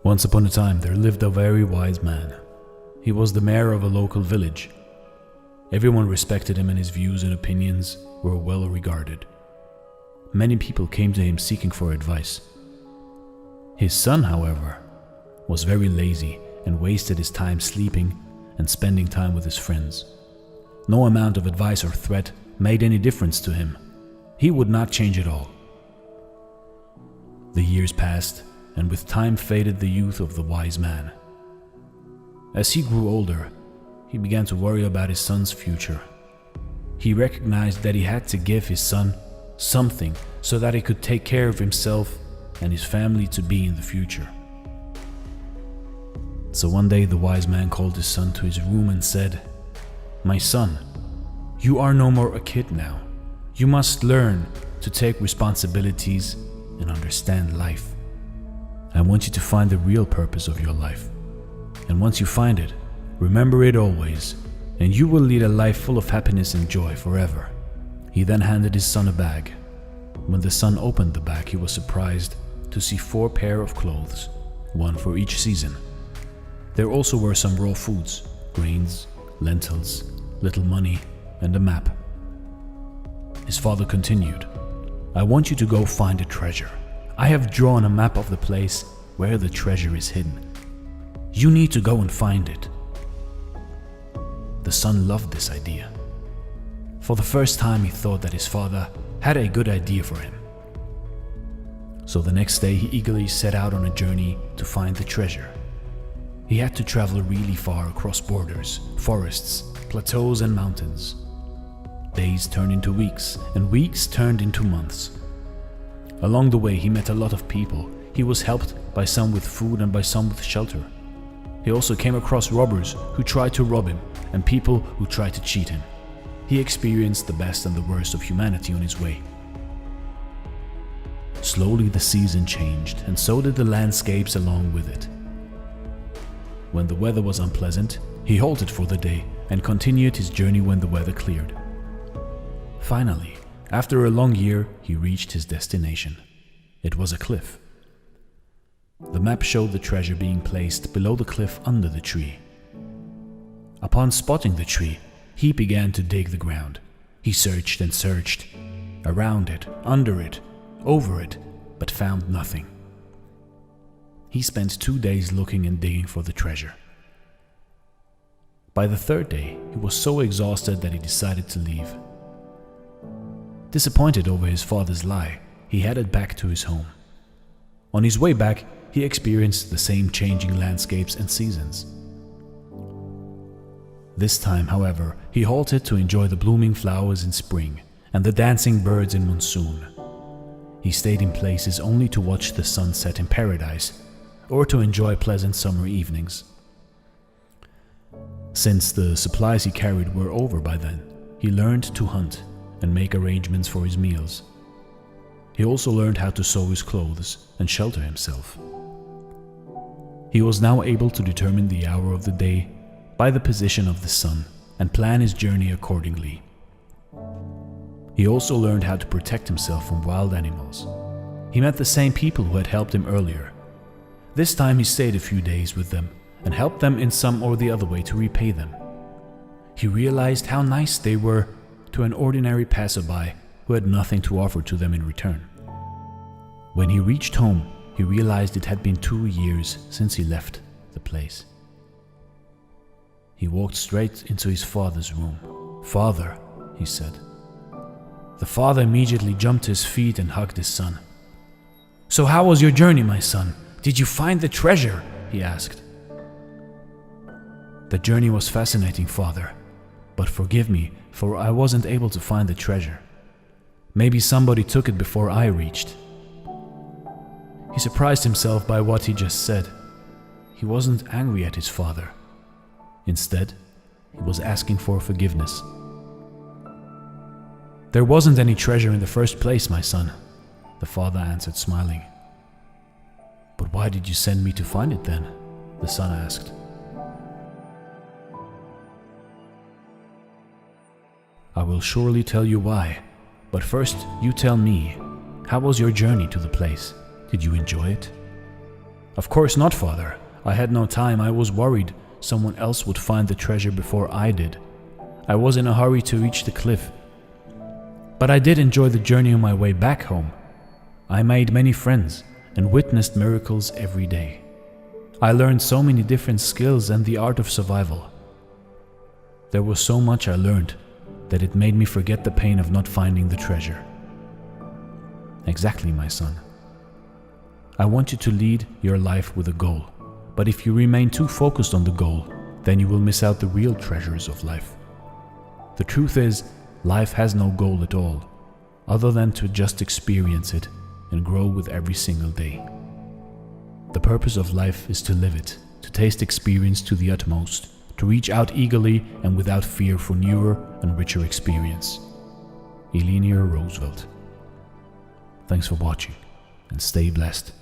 Once upon a time, there lived a very wise man. He was the mayor of a local village. Everyone respected him and his views and opinions were well regarded. Many people came to him seeking for advice. His son, however, was very lazy and wasted his time sleeping and spending time with his friends. No amount of advice or threat made any difference to him. He would not change at all. The years passed, and with time faded the youth of the wise man. As he grew older, he began to worry about his son's future. He recognized that he had to give his son something so that he could take care of himself and his family to be in the future. So one day the wise man called his son to his room and said, "My son, you are no more a kid now. You must learn to take responsibilities and understand life. I want you to find the real purpose of your life. And once you find it, remember it always, and you will lead a life full of happiness and joy forever." He then handed his son a bag. When the son opened the bag, he was surprised to see 4 pairs of clothes, one for each season. There also were some raw foods, grains, lentils, little money, and a map. His father continued, "I want you to go find a treasure. I have drawn a map of the place where the treasure is hidden. You need to go and find it." The son loved this idea. For the first time, he thought that his father had a good idea for him. So the next day, he eagerly set out on a journey to find the treasure. He had to travel really far across borders, forests, plateaus, and mountains. Days turned into weeks, and weeks turned into months. Along the way, he met a lot of people. He was helped by some with food and by some with shelter. He also came across robbers who tried to rob him and people who tried to cheat him. He experienced the best and the worst of humanity on his way. Slowly the season changed, and so did the landscapes along with it. When the weather was unpleasant, he halted for the day and continued his journey when the weather cleared. Finally, after a long year, he reached his destination. It was a cliff. The map showed the treasure being placed below the cliff under the tree. Upon spotting the tree, he began to dig the ground. He searched and searched, around it, under it, over it, but found nothing. He spent 2 days looking and digging for the treasure. By the 3rd day, he was so exhausted that he decided to leave. Disappointed over his father's lie, he headed back to his home. On his way back, he experienced the same changing landscapes and seasons. This time, however, he halted to enjoy the blooming flowers in spring and the dancing birds in monsoon. He stayed in places only to watch the sun set in paradise or to enjoy pleasant summer evenings. Since the supplies he carried were over by then, he learned to hunt and make arrangements for his meals. He also learned how to sew his clothes and shelter himself. He was now able to determine the hour of the day by the position of the sun and plan his journey accordingly. He also learned how to protect himself from wild animals. He met the same people who had helped him earlier. This time he stayed a few days with them and helped them in some or the other way to repay them. He realized how nice they were to an ordinary passerby who had nothing to offer to them in return. When he reached home, he realized it had been 2 years since he left the place. He walked straight into his father's room. "Father," he said. The father immediately jumped to his feet and hugged his son. "So how was your journey, my son? Did you find the treasure?" he asked. "The journey was fascinating, father, but forgive me, for I wasn't able to find the treasure. Maybe somebody took it before I reached." He surprised himself by what he just said. He wasn't angry at his father. Instead, he was asking for forgiveness. "There wasn't any treasure in the first place, my son," the father answered, smiling. "But why did you send me to find it then?" the son asked. "I will surely tell you why, but first you tell me, how was your journey to the place? Did you enjoy it?" Of course not, Father. I had no time. I was worried someone else would find the treasure before I did. I was in a hurry to reach the cliff. But I did enjoy the journey on my way back home. I made many friends and witnessed miracles every day. I learned so many different skills and the art of survival. There was so much I learned that it made me forget the pain of not finding the treasure. Exactly, my son. I want you to lead your life with a goal, but if you remain too focused on the goal, then you will miss out the real treasures of life. The truth is, life has no goal at all, other than to just experience it and grow with every single day. The purpose of life is to live it, to taste experience to the utmost, to reach out eagerly and without fear for newer and richer experience. Eleanor Roosevelt. Thanks for watching and stay blessed.